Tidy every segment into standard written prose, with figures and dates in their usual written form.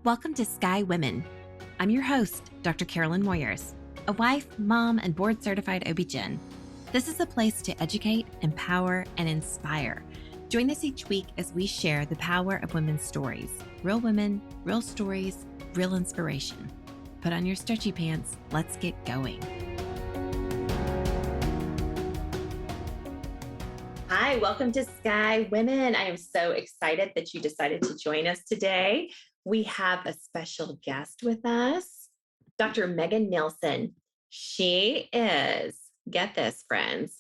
Welcome to Sky Women. I'm your host, Dr. Carolyn Moyers, a wife, mom, and board-certified OBGYN. This is a place to educate, empower, and inspire. Join us each week as we share the power of women's stories. Real women, real stories, real inspiration. Put on your stretchy pants. Let's get going. Hi, welcome to Sky Women. I am so excited that you decided to join us today. We have a special guest with us, Dr. Meaghan Nelsen. She is, get this, friends,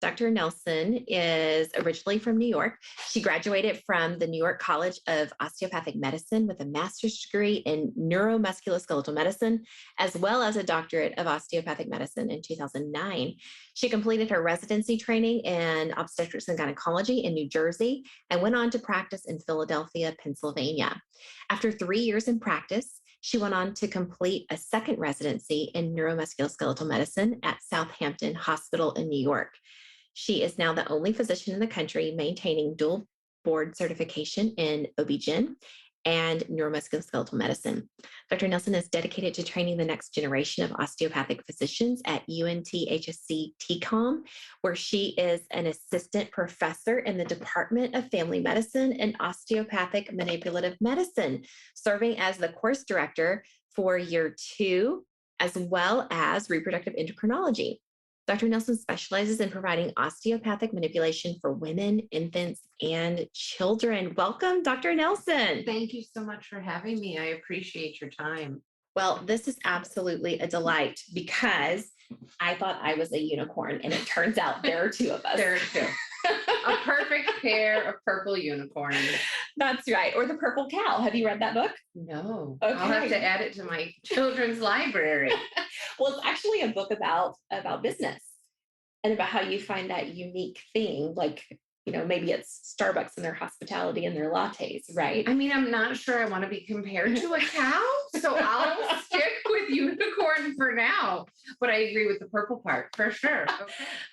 Dr. Nelsen is originally from New York. She graduated from the New York College of Osteopathic Medicine with a master's degree in neuromusculoskeletal medicine, as well as a doctorate of osteopathic medicine in 2009. She completed her residency training in obstetrics and gynecology in New Jersey and went on to practice in Philadelphia, Pennsylvania. After 3 years in practice, she went on to complete a second residency in neuromusculoskeletal medicine at Southampton Hospital in New York. She is now the only physician in the country maintaining dual board certification in OBGYN and neuromusculoskeletal medicine. Dr. Nelsen is dedicated to training the next generation of osteopathic physicians at UNT-HSC TCOM, where she is an assistant professor in the Department of Family Medicine and Osteopathic Manipulative Medicine, serving as the course director for year 2, as well as reproductive endocrinology. Dr. Nelsen specializes in providing osteopathic manipulation for women, infants, and children. Welcome, Dr. Nelsen. Thank you so much for having me. I appreciate your time. Well, this is absolutely a delight because I thought I was a unicorn, and it turns out there are two of us. There are two. A perfect pair of purple unicorns. That's right. Or the purple cow. Have you read that book? No. Okay. I'll have to add it to my children's library. Well, it's actually a book about business and about how you find that unique thing. Like, you know, maybe it's Starbucks and their hospitality and their lattes, right? I mean, I'm not sure I want to be compared to a cow, so I'll stick with unicorn for now. But I agree with the purple part for sure.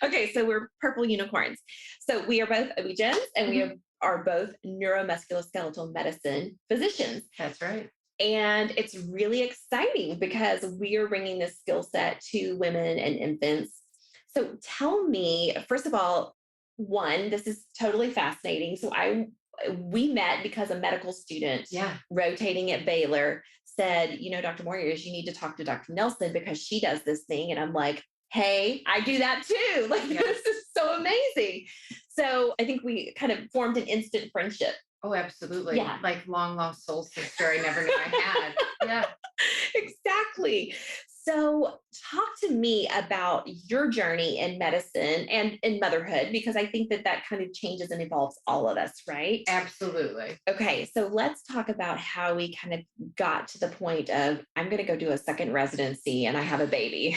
Okay, so we're purple unicorns. So we are both OBGYNs and we are both neuromusculoskeletal medicine physicians. That's right. And it's really exciting because we are bringing this skill set to women and infants. So tell me, first of all, one, this is totally fascinating. So we met because a medical student rotating at Baylor said, you know, Dr. Moyers, you need to talk to Dr. Nelsen because she does this thing. And I'm like, hey, I do that too. Like, this is so amazing. So I think we kind of formed an instant friendship. Oh, absolutely. Yeah. Like long lost soul sister I never knew I had. Yeah. Exactly. So talk to me about your journey in medicine and in motherhood, because I think that kind of changes and evolves all of us, right? Absolutely. Okay. So let's talk about how we kind of got to the point of, I'm going to go do a second residency and I have a baby.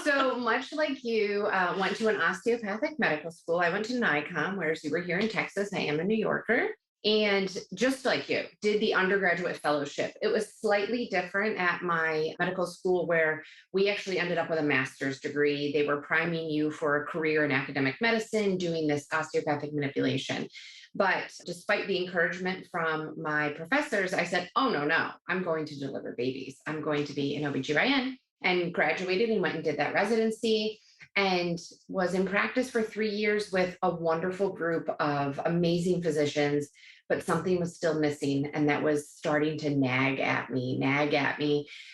So much like you went to an osteopathic medical school, I went to NICOM, whereas you were here in Texas. I am a New Yorker. And just like you, did the undergraduate fellowship. It was slightly different at my medical school where we actually ended up with a master's degree. They were priming you for a career in academic medicine, doing this osteopathic manipulation. But despite the encouragement from my professors, I said, oh, no, I'm going to deliver babies. I'm going to be an OBGYN. And graduated and went and did that residency and was in practice for 3 years with a wonderful group of amazing physicians, but something was still missing. And that was starting to nag at me.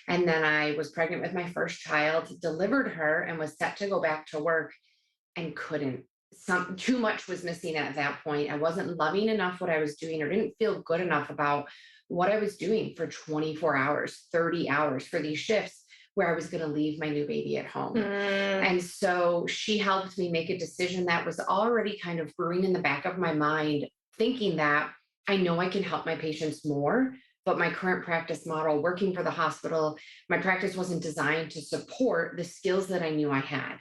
And then I was pregnant with my first child, delivered her, and was set to go back to work and couldn't. Too much was missing at that point. I wasn't loving enough what I was doing or didn't feel good enough about what I was doing for 24 hours, 30 hours for these shifts, where I was going to leave my new baby at home. And so she helped me make a decision that was already kind of brewing in the back of my mind, thinking that I know I can help my patients more, but my current practice model, working for the hospital, my practice wasn't designed to support the skills that I knew I had.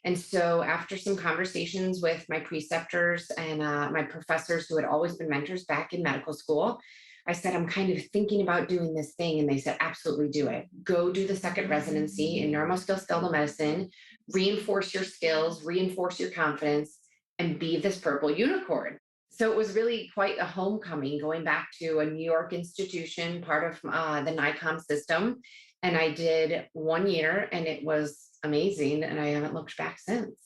And so after some conversations with my preceptors and my professors who had always been mentors back in medical school, I said, I'm kind of thinking about doing this thing. And they said, absolutely do it. Go do the second residency in neuromusculoskeletal medicine, reinforce your skills, reinforce your confidence, and be this purple unicorn. So it was really quite a homecoming, going back to a New York institution, part of the NICOM system. And I did 1 year and it was amazing. And I haven't looked back since.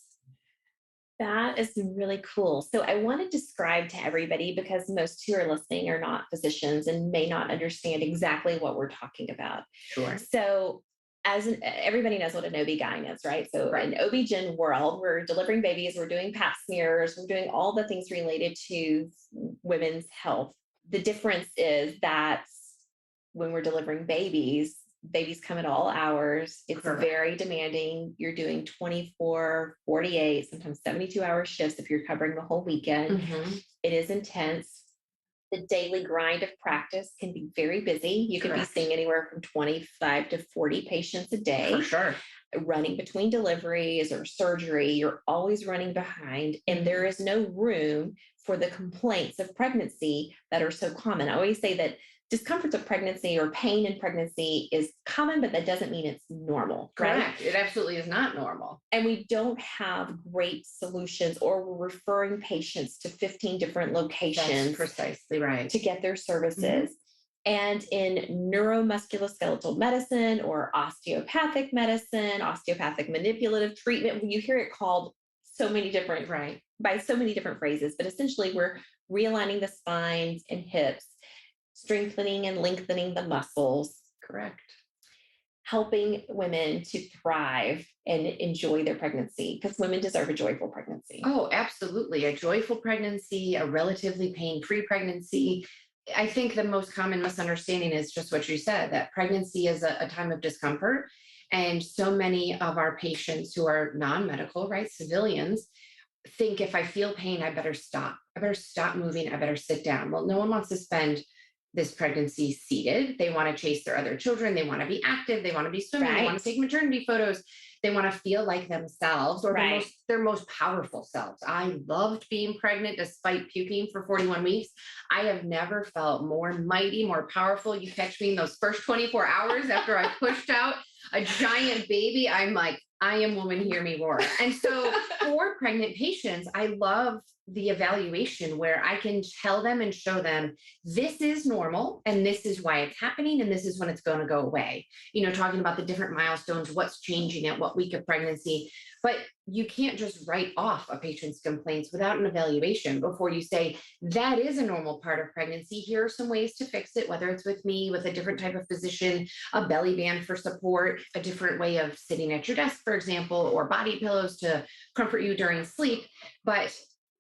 That is really cool. So I want to describe to everybody, because most who are listening are not physicians and may not understand exactly what we're talking about. Sure. So everybody knows what an OB-GYN is, right? So Right. in OB-GYN world, we're delivering babies, we're doing pap smears, we're doing all the things related to women's health. The difference is that when we're delivering babies come at all hours. It's Correct. very demanding. You're doing 24, 48, sometimes 72-hour shifts if you're covering the whole weekend. Mhm. It is intense. The daily grind of practice can be very busy. You could be Correct. seeing anywhere from 25 to 40 patients a day. For sure. Running between deliveries or surgery, you're always running behind, and there is no room for the complaints of pregnancy that are so common. I always say that discomforts of pregnancy or pain in pregnancy is common, but that doesn't mean it's normal, right? Correct. It absolutely is not normal. And we don't have great solutions, or we're referring patients to 15 different locations. That's precisely right. To get their services. And in neuromusculoskeletal medicine or osteopathic medicine, osteopathic manipulative treatment, you hear it called so many different, Right. by so many different phrases, but essentially we're realigning the spines and hips, strengthening and lengthening the muscles. Correct. Helping women to thrive and enjoy their pregnancy, because women deserve a joyful pregnancy. Oh, absolutely. A joyful pregnancy, a relatively pain-free pregnancy. I think the most common misunderstanding is just what you said, that pregnancy is a time of discomfort. And so many of our patients who are non-medical, right, civilians, think if I feel pain, I better stop. I better stop moving. I better sit down. Well, no one wants to spend this pregnancy seated. They want to chase their other children. They want to be active. They want to be swimming. They want to take maternity photos. They want to feel like themselves, or their most powerful selves. I loved being pregnant despite puking for 41 weeks. I have never felt more mighty, more powerful. You catch me in those first 24 hours after I pushed out a giant baby. I'm like, I am woman, hear me roar. And so for pregnant patients, I love the evaluation where I can tell them and show them this is normal and this is why it's happening and this is when it's going to go away. You know, talking about the different milestones, what's changing at what week of pregnancy. But you can't just write off a patient's complaints without an evaluation before you say, that is a normal part of pregnancy. Here are some ways to fix it, whether it's with me, with a different type of physician, a belly band for support, a different way of sitting at your desk, for example, or body pillows to comfort you during sleep. But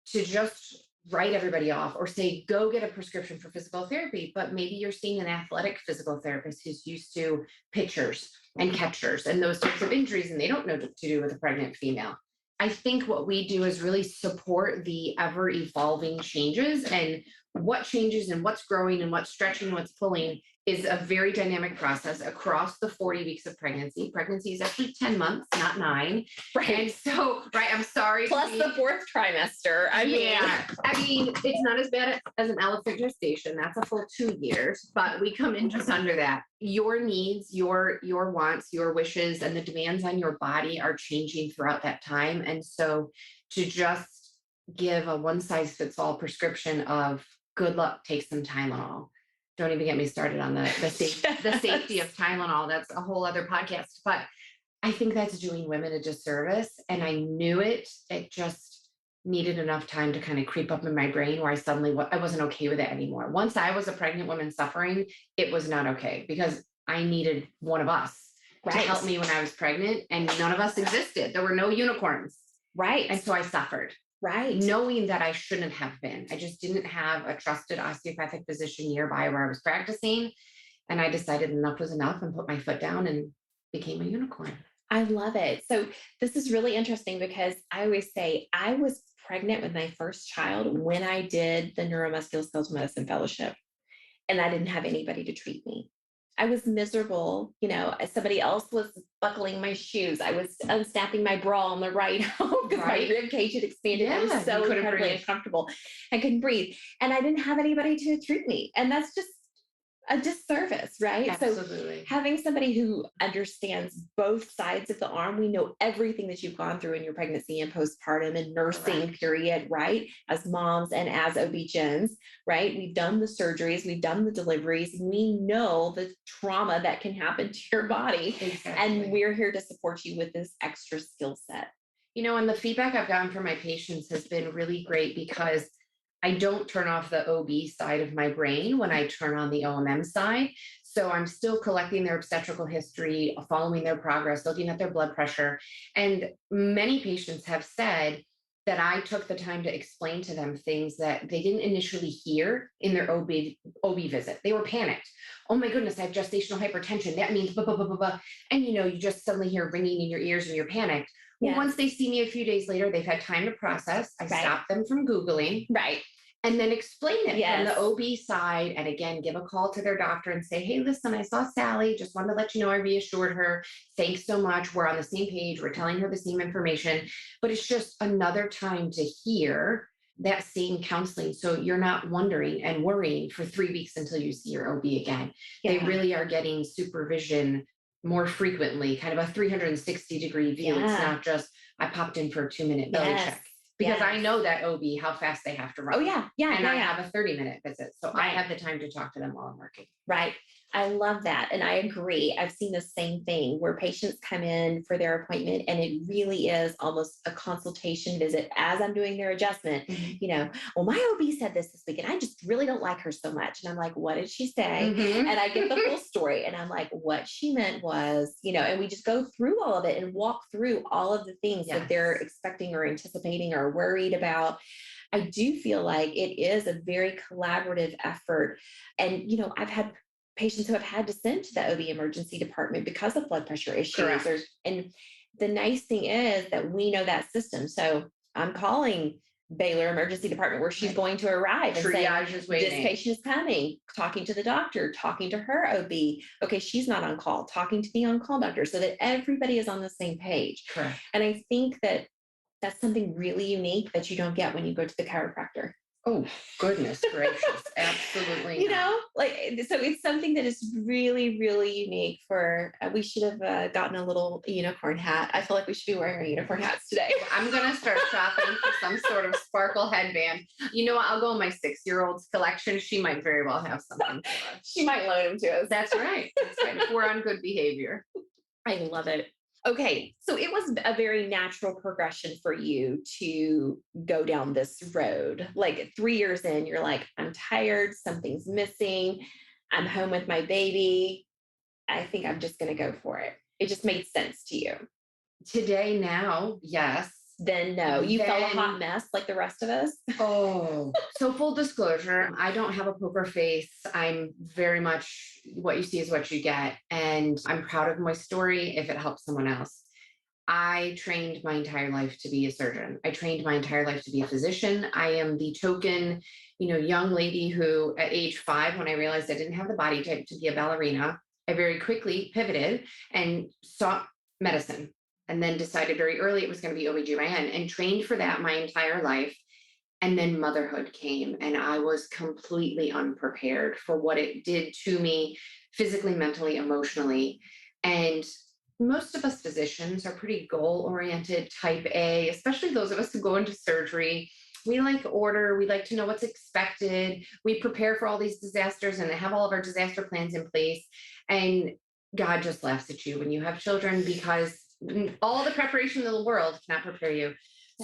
to just write everybody off or say, go get a prescription for physical therapy, but maybe you're seeing an athletic physical therapist who's used to pitchers and catchers and those types of injuries, and they don't know what to do with a pregnant female. I think what we do is really support the ever evolving changes, and what changes and what's growing and what's stretching and what's pulling is a very dynamic process across the 40 weeks of pregnancy. Pregnancy is actually 10 months, not 9. Right. And so, right, I'm sorry. Plus the 4th trimester. I mean, it's not as bad as an elephant gestation. That's a full 2 years, but we come in just under that. Your needs, your wants, your wishes, and the demands on your body are changing throughout that time. And so to just give a one-size-fits-all prescription of good luck, take some Tylenol. Don't even get me started on the safety of Tylenol. That's a whole other podcast. But I think that's doing women a disservice. And I knew it. It just needed enough time to kind of creep up in my brain where I wasn't okay with it anymore. Once I was a pregnant woman suffering, it was not okay because I needed one of us to help me when I was pregnant, and none of us existed. There were no unicorns. Right. And so I suffered. Right. Knowing that I shouldn't have been. I just didn't have a trusted osteopathic physician nearby where I was practicing. And I decided enough was enough and put my foot down and became a unicorn. I love it. So this is really interesting because I always say I was pregnant with my first child when I did the neuromusculoskeletal medicine fellowship, and I didn't have anybody to treat me. I was miserable. You know, somebody else was buckling my shoes. I was unsnapping my bra on the ride home because my rib cage had expanded. I was so incredibly uncomfortable. I couldn't breathe. And I didn't have anybody to treat me. And that's just a disservice, right? Absolutely. So having somebody who understands both sides of the arm, we know everything that you've gone through in your pregnancy and postpartum and nursing Correct. period, right? As moms and as OB-GYNs, right? We've done the surgeries, we've done the deliveries. We know the trauma that can happen to your body. Exactly. And we're here to support you with this extra skill set. And the feedback I've gotten from my patients has been really great because I don't turn off the OB side of my brain when I turn on the OMM side. So I'm still collecting their obstetrical history, following their progress, looking at their blood pressure. And many patients have said that I took the time to explain to them things that they didn't initially hear in their OB visit. They were panicked. Oh my goodness, I have gestational hypertension. That means blah, blah, blah, blah, blah. And you just suddenly hear ringing in your ears and you're panicked. Well, Yeah. once they see me a few days later, they've had time to process. I Right. stop them from Googling. Right. And then explain it from Yes. the OB side. And again, give a call to their doctor and say, hey, listen, I saw Sally. Just wanted to let you know I reassured her. Thanks so much. We're on the same page. We're telling her the same information. But it's just another time to hear that same counseling. So you're not wondering and worrying for 3 weeks until you see your OB again. They Yeah. really are getting supervision more frequently, kind of a 360-degree view. It's Yeah. not just, I popped in for a 2-minute belly Yes. check. Because I Yes. know that OB, how fast they have to run. Oh, yeah. Yeah. And yeah, I yeah. have a 30-minute visit. So I Right. have the time to talk to them while I'm working. Right. I love that. And I agree. I've seen the same thing where patients come in for their appointment and it really is almost a consultation visit as I'm doing their adjustment. Well, my OB said this week and I just really don't like her so much. And I'm like, what did she say? Mhm. And I get the full story and I'm like, what she meant was, and we just go through all of it and walk through all of the things that they're Yes. expecting or anticipating or worried about. I do feel like it is a very collaborative effort. And, I've had patients who have had to send to the OB emergency department because of blood pressure issues. Correct. And the nice thing is that we know that system. So I'm calling Baylor Emergency Department where she's Right. going to arrive and saying, Triage is this waiting. patient is coming, talking to the doctor, talking to her OB. Okay, she's not on call, talking to the on-call doctor so that everybody is on the same page. Correct. And I think that that's something really unique that you don't get when you go to the chiropractor. Oh, goodness gracious. Absolutely. not. So it's something that is really, really unique we should have gotten a little unicorn hat. I feel like we should be wearing our unicorn hats today. I'm going to start shopping for some sort of sparkle headband. You know what? I'll go in my 6-year-old's collection. She might very well have something for us. She might loan them to us. That's right. That's right. If we're on good behavior. I love it. Okay, so it was a very natural progression for you to go down this road. Like 3 years in, you're like, I'm tired, something's missing, I'm home with my baby. I think I'm just going to go for it. It just made sense to you. Today, now, yes. Then no, you felt a Then- hot mess like the rest of us. Oh, so full disclosure, I don't have a poker face. I'm very much what you see is what you get. And I'm proud of my story if it helps someone else. I trained my entire life to be a surgeon. I trained my entire life to be a physician. I am the token, young lady who at age 5, when I realized I didn't have the body type to be a ballerina, I very quickly pivoted and sought medicine. And then decided very early it was going to be OBGYN and trained for that my entire life. And then motherhood came and I was completely unprepared for what it did to me physically, mentally, emotionally. And most of us physicians are pretty goal-oriented, type A, especially those of us who go into surgery. We like order, we like to know what's expected. We prepare for all these disasters and have all of our disaster plans in place. And God just laughs at you when you have children because all the preparation in the world cannot prepare you.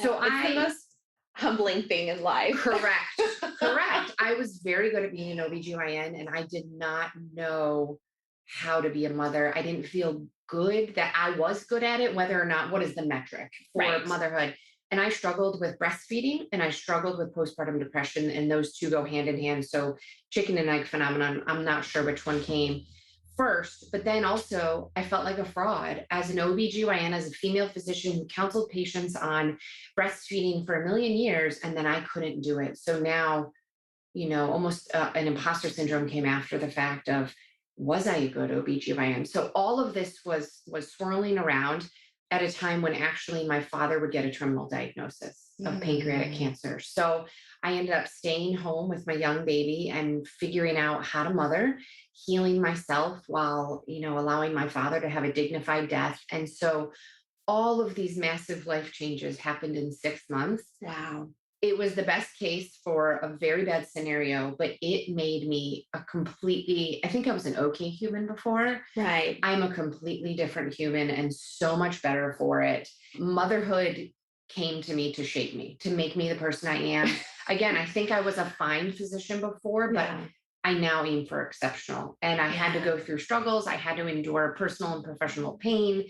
So it's the most humbling thing in life. Correct. I was very good at being an OBGYN and I did not know how to be a mother. I didn't feel good that I was good at it, whether or not, what is the metric for Right. motherhood? And I struggled with breastfeeding and I struggled with postpartum depression, and those two go hand in hand. So chicken and egg phenomenon, I'm not sure which one came first, but then also I felt like a fraud as an OBGYN, as a female physician who counseled patients on breastfeeding for a million years, and then I couldn't do it. So now, almost an imposter syndrome came after the fact of, was I a good OBGYN? So all of this was swirling around. at a time when actually my father would get a terminal diagnosis of pancreatic cancer. So I ended up staying home with my young baby and figuring out how to mother, healing myself while, allowing my father to have a dignified death. And so all of these massive life changes happened in 6 months. Wow. It was the best case for a very bad scenario, but it made me I think I was an okay human before. Right. I'm a completely different human and so much better for it. Motherhood came to me to shape me, to make me the person I am. Again, I think I was a fine physician before, but I now aim for exceptional. And I had to go through struggles. I had to endure personal and professional pain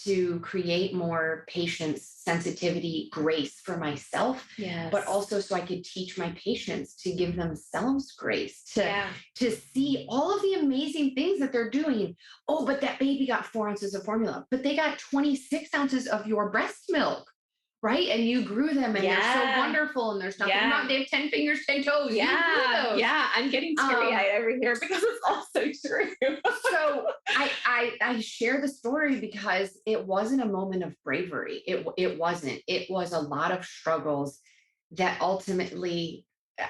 to create more patience, sensitivity, grace for myself, but also so I could teach my patients to give themselves grace, to see all of the amazing things that they're doing. Oh, but that baby got 4 ounces of formula, but they got 26 ounces of your breast milk. Right. And you grew them and they're so wonderful and there's nothing wrong. They have 10 fingers, 10 toes. Yeah. You grew those. Yeah. I'm getting teary-eyed over here because it's all so true. So I share the story because it wasn't a moment of bravery. It wasn't. It was a lot of struggles that ultimately,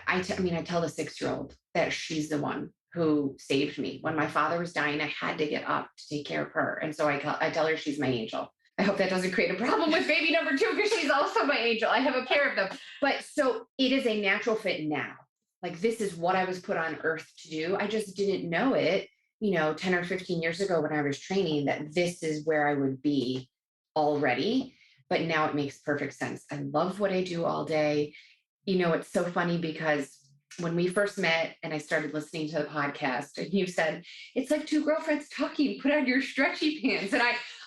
I tell the 6-year-old that she's the one who saved me. When my father was dying, I had to get up to take care of her. And so I tell her she's my angel. I hope that doesn't create a problem with baby number 2 because she's also my angel. I have a pair of them. But so it is a natural fit now. Like this is what I was put on earth to do. I just didn't know it, 10 or 15 years ago when I was training, that this is where I would be already. But now it makes perfect sense. I love what I do all day. It's so funny because when we first met and I started listening to the podcast and you said, it's like 2 girlfriends talking, put on your stretchy pants. And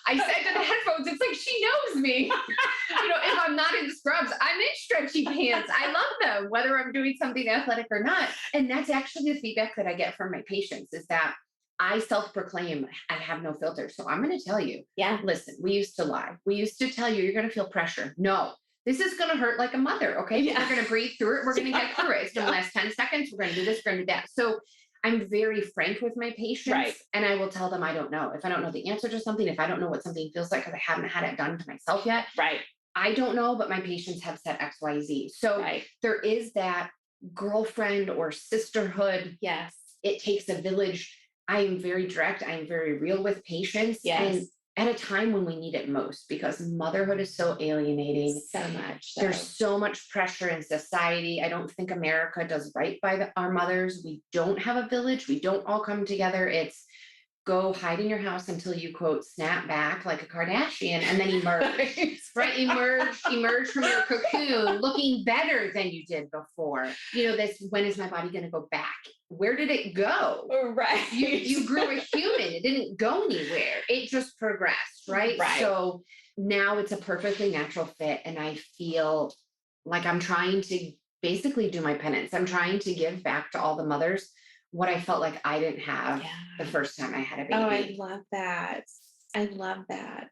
I said to the headphones, it's like she knows me. If I'm not in scrubs, I'm in stretchy pants. I love them, whether I'm doing something athletic or not. And that's actually the feedback that I get from my patients is that I self-proclaim I have no filter. So I'm going to tell you, listen, we used to lie. We used to tell you, you're going to feel pressure. No, this is going to hurt like a mother. Okay. But we're going to breathe through it. We're going to get through it. It's going to last 10 seconds. We're going to do this. We're going to do that. So I'm very frank with my patients and I will tell them, I don't know. If I don't know the answer to something, if I don't know what something feels like, because I haven't had it done to myself yet. Right. I don't know, but my patients have said X, Y, Z. So there is that girlfriend or sisterhood. Yes. It takes a village. I am very direct. I am very real with patients. Yes. And at a time when we need it most, because motherhood is so alienating. So much. So. There's so much pressure in society. I don't think America does right by our mothers. We don't have a village. We don't all come together. It's go hide in your house until you, quote, snap back like a Kardashian and then emerge, right? Emerge from your cocoon looking better than you did before. When is my body going to go back? Where did it go? Right. You grew a human. It didn't go anywhere. It just progressed, right? So now it's a perfectly natural fit. And I feel like I'm trying to basically do my penance. I'm trying to give back to all the mothers what I felt like I didn't have the first time I had a baby. Oh, I love that. I love that.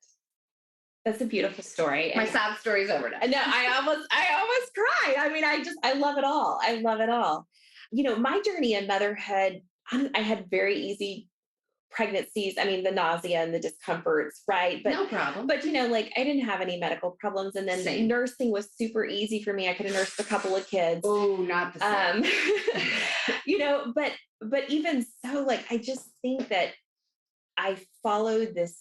That's a beautiful story. My sob story's over now. No, I almost cried. I love it all. I love it all. My journey in motherhood, I had very easy pregnancies. The nausea and the discomforts, right? But no problem. But I didn't have any medical problems. And then nursing was super easy for me. I could have nursed a couple of kids. Oh, not the same. But even so, I just think that I followed this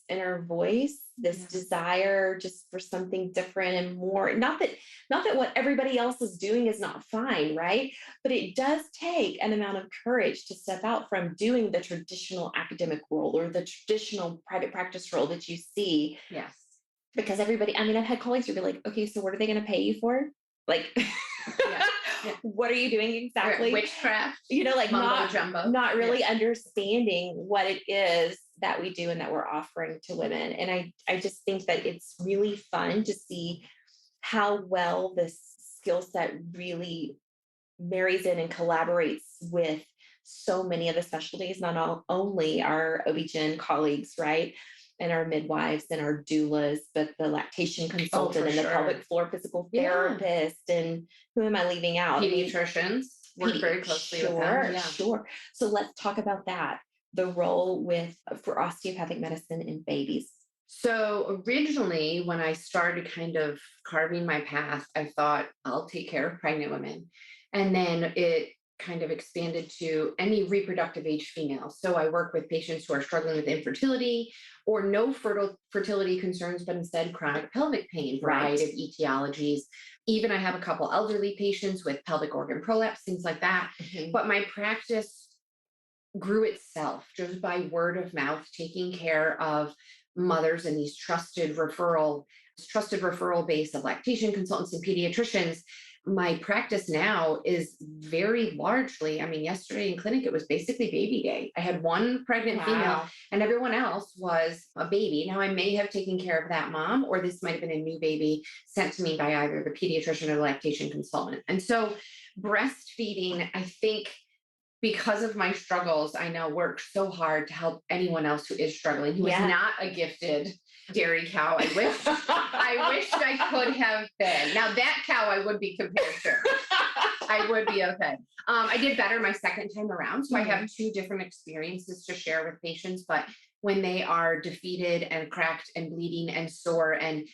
inner voice, this desire just for something different and more. Not that what everybody else is doing is not fine, right? But it does take an amount of courage to step out from doing the traditional academic role or the traditional private practice role that you see. Yes. Because everybody, I've had colleagues who be like, okay, so what are they going to pay you for? What are you doing exactly? Witchcraft. Not really understanding what it is that we do and that we're offering to women. And I just think that it's really fun to see how well this skill set really marries in and collaborates with so many of the specialties, not only our OB/GYN colleagues, right? And our midwives and our doulas, but the lactation consultant and the pelvic floor physical therapist. And who am I leaving out? Pediatricians work very closely with them. Sure. So let's talk about that. The role for osteopathic medicine in babies. So originally, when I started kind of carving my path, I thought I'll take care of pregnant women. And then it kind of expanded to any reproductive age female. So I work with patients who are struggling with infertility or no fertility concerns, but instead chronic pelvic pain, variety of etiologies. Even I have a couple elderly patients with pelvic organ prolapse, things like that. But my practice grew itself just by word of mouth, taking care of mothers and these trusted referral base of lactation consultants and pediatricians. My practice now is very largely, I mean, yesterday in clinic, it was basically baby day. I had one pregnant female and everyone else was a baby. Now, I may have taken care of that mom, or this might have been a new baby sent to me by either the pediatrician or the lactation consultant. And so breastfeeding, I think, because of my struggles, I now work so hard to help anyone else who is struggling, who is not a gifted dairy cow. I wish I could have been. Now that cow I would be compared to. I would be okay. I did better my second time around. So I have two different experiences to share with patients, but when they are defeated and cracked and bleeding and sore and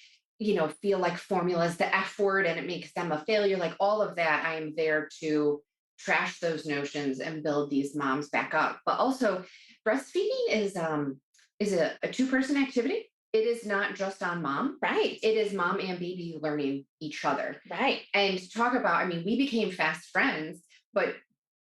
feel like formula is the F word and it makes them a failure, like all of that, I am there to trash those notions and build these moms back up. But also breastfeeding is a two-person activity. It is not just on mom. Right. It is mom and baby learning each other. Right. And talk about, I mean, we became fast friends, but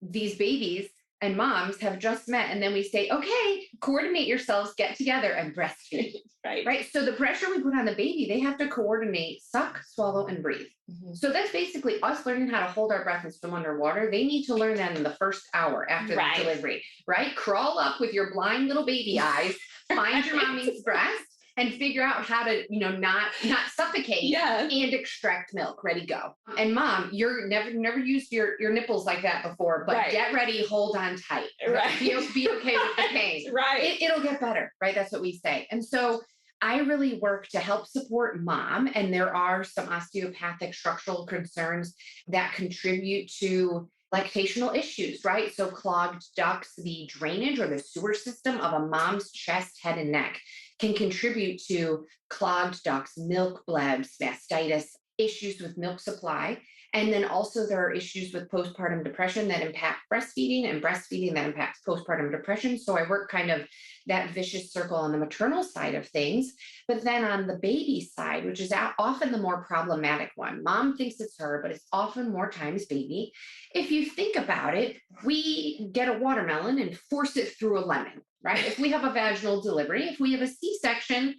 these babies and moms have just met. And then we say, okay, coordinate yourselves, get together and breastfeed. Right. So the pressure we put on the baby, they have to coordinate, suck, swallow, and breathe. So that's basically us learning how to hold our breath and swim underwater. They need to learn that in the first hour after the delivery, right? Crawl up with your blind little baby eyes, find your mommy's breast, and figure out how to, not suffocate and extract milk. Ready, go. And mom, you're never used your nipples like that before, but get ready, hold on tight. Right. Be okay with the pain. It'll get better, right? That's what we say. And so I really work to help support mom. And there are some osteopathic structural concerns that contribute to lactational issues, right? So clogged ducts, the drainage or the sewer system of a mom's chest, head, and neck can contribute to clogged ducts, milk blebs, mastitis, issues with milk supply. And then also there are issues with postpartum depression that impact breastfeeding and breastfeeding that impacts postpartum depression. So I work kind of that vicious circle on the maternal side of things. But then on the baby side, which is often the more problematic one, mom thinks it's her, but it's often more times baby. If you think about it, we get a watermelon and force it through a lemon, right? If we have a vaginal delivery, if we have a C-section,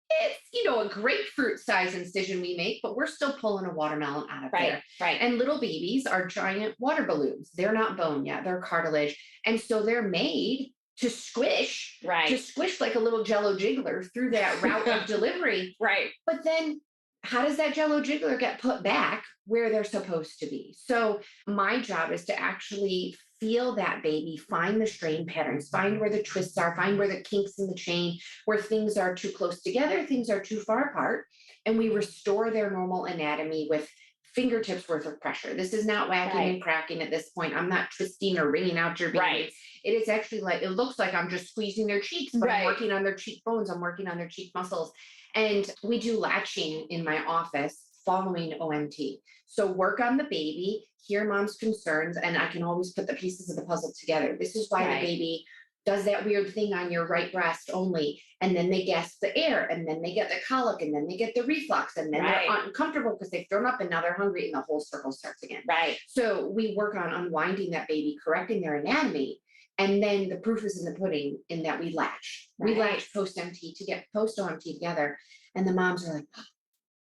it's, a grapefruit size incision we make, but we're still pulling a watermelon out of there. Right. And little babies are giant water balloons. They're not bone yet, they're cartilage. And so they're made to squish like a little Jello jiggler through that route of delivery. Right. But then how does that Jello jiggler get put back where they're supposed to be? So my job is to actually feel that baby, find the strain patterns, find where the twists are, find where the kinks in the chain, where things are too close together, things are too far apart, and we restore their normal anatomy with fingertips worth of pressure. This is not whacking and cracking at this point. I'm not twisting or wringing out your baby. It is actually like, it looks like I'm just squeezing their cheeks, but I'm working on their cheekbones. I'm working on their cheek muscles. And we do latching in my office following OMT. So work on the baby, hear mom's concerns, and I can always put the pieces of the puzzle together. This is why the baby does that weird thing on your right breast only. And then they gasp the air, and then they get the colic, and then they get the reflux, and then they're uncomfortable because they've thrown up and now they're hungry, and the whole circle starts again. So we work on unwinding that baby, correcting their anatomy. And then the proof is in the pudding in that we latch. We latch post-MT to get post-OMT together. And the moms are like, oh,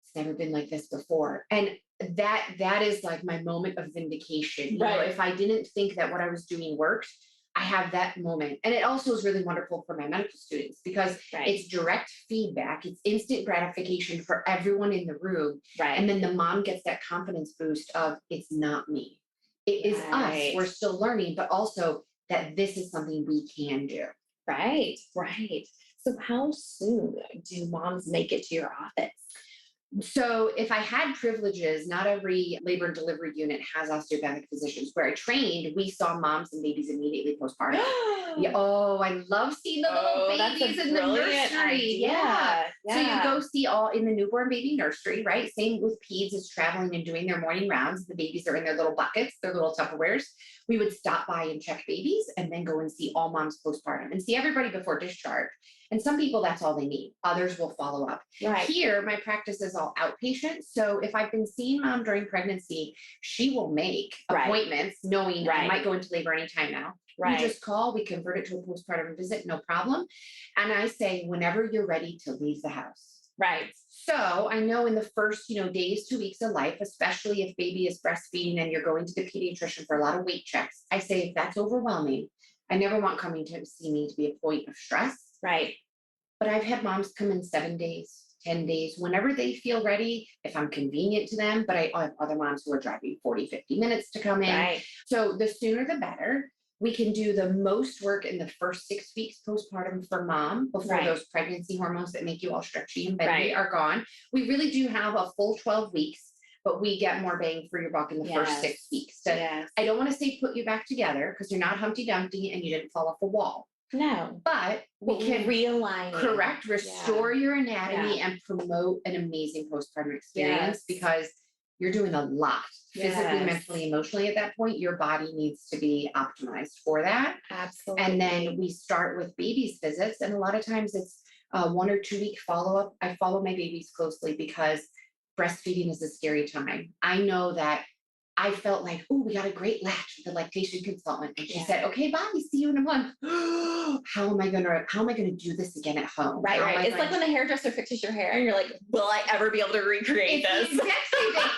it's never been like this before. And that is like my moment of vindication. You know, if I didn't think that what I was doing worked, I have that moment. And it also is really wonderful for my medical students because it's direct feedback. It's instant gratification for everyone in the room. And then the mom gets that confidence boost of it's not me. It is us. We're still learning, but also that this is something we can do. Right. So how soon do moms make it to your office? So if I had privileges, not every labor and delivery unit has osteopathic physicians. Where I trained, we saw moms and babies immediately postpartum. Yeah, oh, I love seeing the little babies in the nursery. Yeah. So you go see all in the newborn baby nursery, right? Same with peds is traveling and doing their morning rounds. The babies are in their little buckets, their little Tupperwares. We would stop by and check babies and then go and see all moms postpartum and see everybody before discharge. And some people, that's all they need. Others will follow up. Right. Here, my practice is all outpatient. So if I've been seeing mom during pregnancy, she will make appointments knowing I might go into labor anytime now. Right. We just call, we convert it to a postpartum visit, no problem. And I say, whenever you're ready to leave the house. Right. So I know in the first, days, 2 weeks of life, especially if baby is breastfeeding and you're going to the pediatrician for a lot of weight checks, I say, if that's overwhelming, I never want coming to see me to be a point of stress. Right. But I've had moms come in 7 days, 10 days, whenever they feel ready, if I'm convenient to them, but I have other moms who are driving 40, 50 minutes to come in. Right. So the sooner the better. We can do the most work in the first 6 weeks postpartum for mom before those pregnancy hormones that make you all stretchy and bendy are gone. We really do have a full 12 weeks, but we get more bang for your buck in the first 6 weeks. So I don't want to say put you back together because you're not Humpty Dumpty and you didn't fall off a wall. No. But we can realign. Correct. Restore your anatomy and promote an amazing postpartum experience because you're doing a lot physically, mentally, emotionally at that point. Your body needs to be optimized for that. Absolutely. And then we start with babies visits. And a lot of times it's a 1 or 2 week follow-up. I follow my babies closely because breastfeeding is a scary time. I know that I felt like, oh, we got a great latch with the lactation consultant. And she said, okay, bye, see you in a month. How am I gonna do this again at home? Right. It's like when the hairdresser fixes your hair and you're like, will I ever be able to recreate this? Exactly.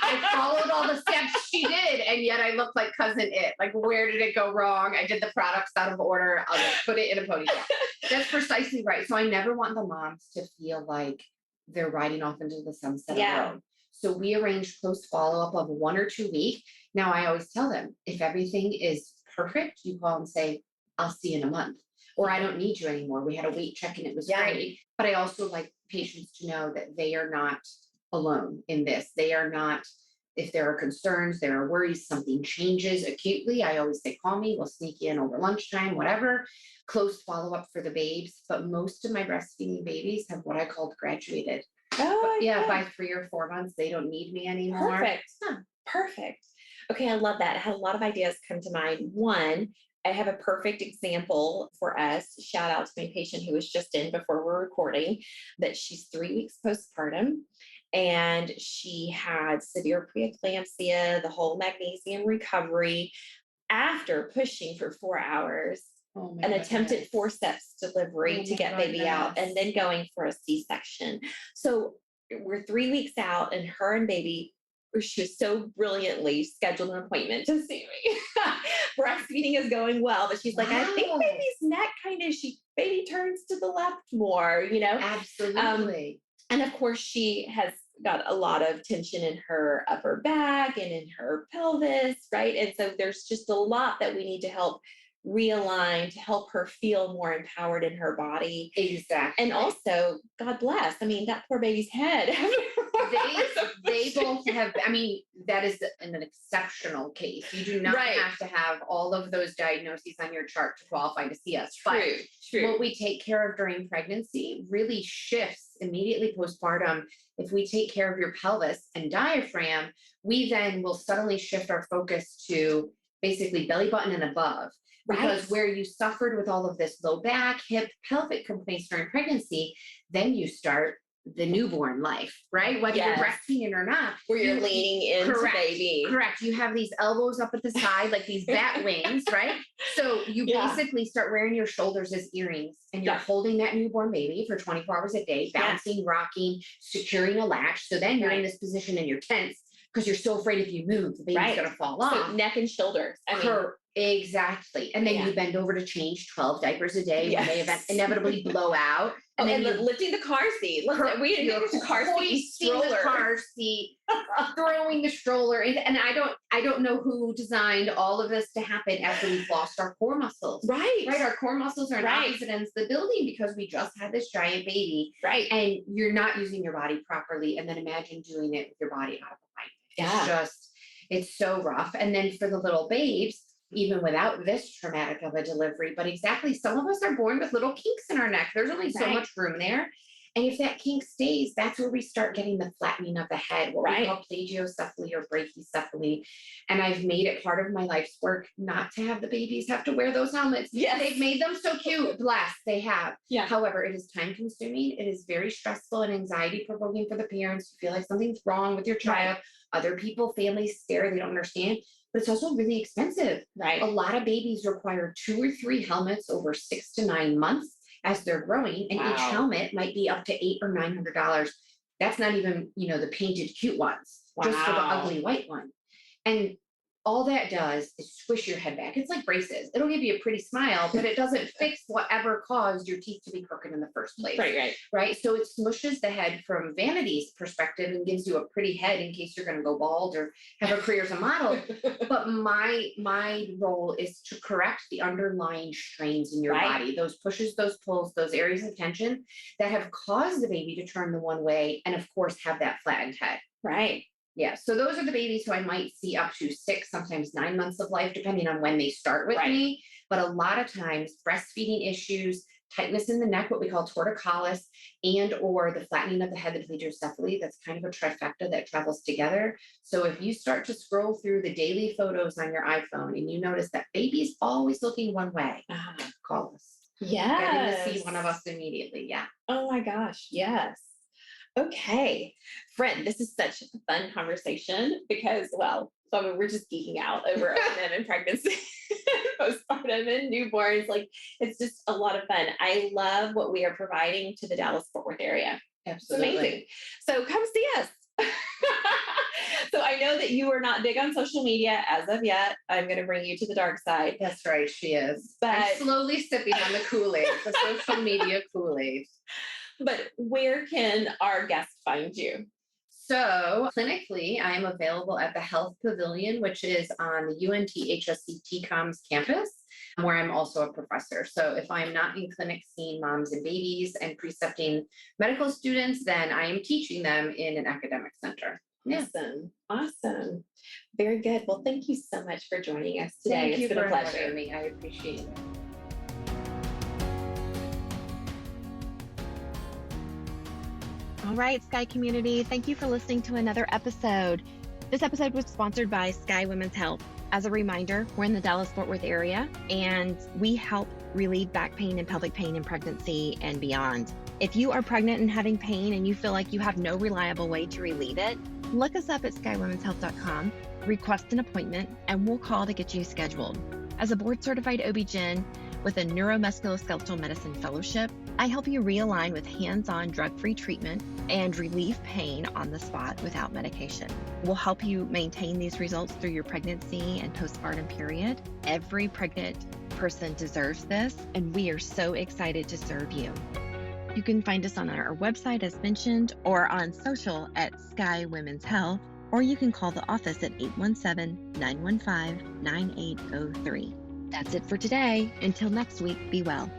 I followed all the steps she did, and yet I look like Cousin It. Like, where did it go wrong? I did the products out of order. I'll just put it in a ponytail. That's precisely right. So I never want the moms to feel like they're riding off into the sunset alone. So we arrange close follow-up of 1 or 2 weeks. Now I always tell them, if everything is perfect, you call and say, I'll see you in a month, or I don't need you anymore. We had a weight check and it was great. But I also like patients to know that they are not alone in this. They are not, if there are concerns, there are worries, something changes acutely, I always say, call me, we'll sneak in over lunchtime, whatever. Close follow-up for the babes. But most of my breastfeeding babies have what I called graduated. By 3 or 4 months, they don't need me anymore. Perfect. Okay, I love that. I had a lot of ideas come to mind. One, I have a perfect example for us. Shout out to my patient who was just in before we're recording, that she's 3 weeks postpartum and she had severe preeclampsia, the whole magnesium recovery after pushing for 4 hours. An attempted forceps delivery to get baby out and then going for a C-section. So we're 3 weeks out and her and baby, she was so brilliantly scheduled an appointment to see me. Breastfeeding is going well, but she's like, I think baby's neck baby turns to the left more, Absolutely. And of course she has got a lot of tension in her upper back and in her pelvis, right? And so there's just a lot that we need to help realign to help her feel more empowered in her body. Exactly. And also, God bless, that poor baby's head. They both have, that is an exceptional case. You do not have to have all of those diagnoses on your chart to qualify to see us. True. What we take care of during pregnancy really shifts immediately postpartum. If we take care of your pelvis and diaphragm, we then will suddenly shift our focus to basically belly button and above. Because where you suffered with all of this low back, hip, pelvic complaints during pregnancy, then you start the newborn life, right? Whether you're breastfeeding or not. Where you're leaning into baby. Correct. You have these elbows up at the side, like these bat wings, right? So you basically start wearing your shoulders as earrings and you're holding that newborn baby for 24 hours a day, bouncing, rocking, securing a latch. So then you're in this position and you're tense because you're so afraid if you move, the baby's going to fall off. So neck and shoulders. Exactly. And then you bend over to change 12 diapers a day when they inevitably blow out. And then then lifting the car seat. We didn't the car seat stroller. The car seat, throwing the stroller. And I don't know who designed all of this to happen after we've lost our core muscles. Right. Our core muscles are on opposite ends of the building because we just had this giant baby. Right. And you're not using your body properly. And then imagine doing it with your body out of alignment. It's so rough. And then for the little babes, even without this traumatic of a delivery, but exactly, some of us are born with little kinks in our neck. There's only so much room there. And if that kink stays, that's where we start getting the flattening of the head, what we call plagiocephaly or brachycephaly. And I've made it part of my life's work not to have the babies have to wear those helmets. Yes. They've made them so cute. Bless, they have. Yeah. However, it is time consuming. It is very stressful and anxiety provoking for the parents. You feel like something's wrong with your child. Other people, families stare, they don't understand. But it's also really expensive. Right. A lot of babies require 2 or 3 helmets over 6 to 9 months as they're growing, and each helmet might be up to $800 or $900. That's not even, the painted cute ones, just for the ugly white one. And all that does is squish your head back. It's like braces. It'll give you a pretty smile, but it doesn't fix whatever caused your teeth to be crooked in the first place. Right. So it smushes the head from vanity's perspective and gives you a pretty head in case you're going to go bald or have a career as a model. But my role is to correct the underlying strains in your body, those pushes, those pulls, those areas of tension that have caused the baby to turn the one way and, of course, have that flattened head. Right. Yeah. So those are the babies who I might see up to 6, sometimes 9 months of life, depending on when they start with me. But a lot of times breastfeeding issues, tightness in the neck, what we call torticollis, and or the flattening of the head, the plagiocephaly, that's kind of a trifecta that travels together. So if you start to scroll through the daily photos on your iPhone and you notice that baby's always looking one way, call us. Yes. Getting to see one of us immediately. Yeah. Oh my gosh. Yes. Okay, friend, this is such a fun conversation because, we're just geeking out over women and pregnancy, postpartum and newborns. Like, it's just a lot of fun. I love what we are providing to the Dallas-Fort Worth area. Absolutely. It's amazing. So come see us. So I know that you are not big on social media as of yet. I'm going to bring you to the dark side. That's right. She is. But I'm slowly sipping on the Kool-Aid, the social media Kool-Aid. But where can our guests find you? So clinically, I am available at the Health Pavilion, which is on the UNT HSC TCOMS campus, where I'm also a professor. So if I'm not in clinic seeing moms and babies and precepting medical students, then I am teaching them in an academic center. Awesome. Very good. Well, thank you so much for joining us today. It's been a pleasure. Having me. I appreciate it. All right, Sky community, thank you for listening to another episode. This episode was sponsored by Sky Women's Health. As a reminder, we're in the Dallas-Fort Worth area, and we help relieve back pain and pelvic pain in pregnancy and beyond. If you are pregnant and having pain and you feel like you have no reliable way to relieve it, look us up at skywomenshealth.com, request an appointment, and we'll call to get you scheduled. As a board-certified OB-GYN with a neuromusculoskeletal medicine fellowship, I help you realign with hands-on drug-free treatment and relieve pain on the spot without medication. We'll help you maintain these results through your pregnancy and postpartum period. Every pregnant person deserves this, and we are so excited to serve you. You can find us on our website, as mentioned, or on social at Sky Women's Health, or you can call the office at 817-915-9803. That's it for today. Until next week, be well.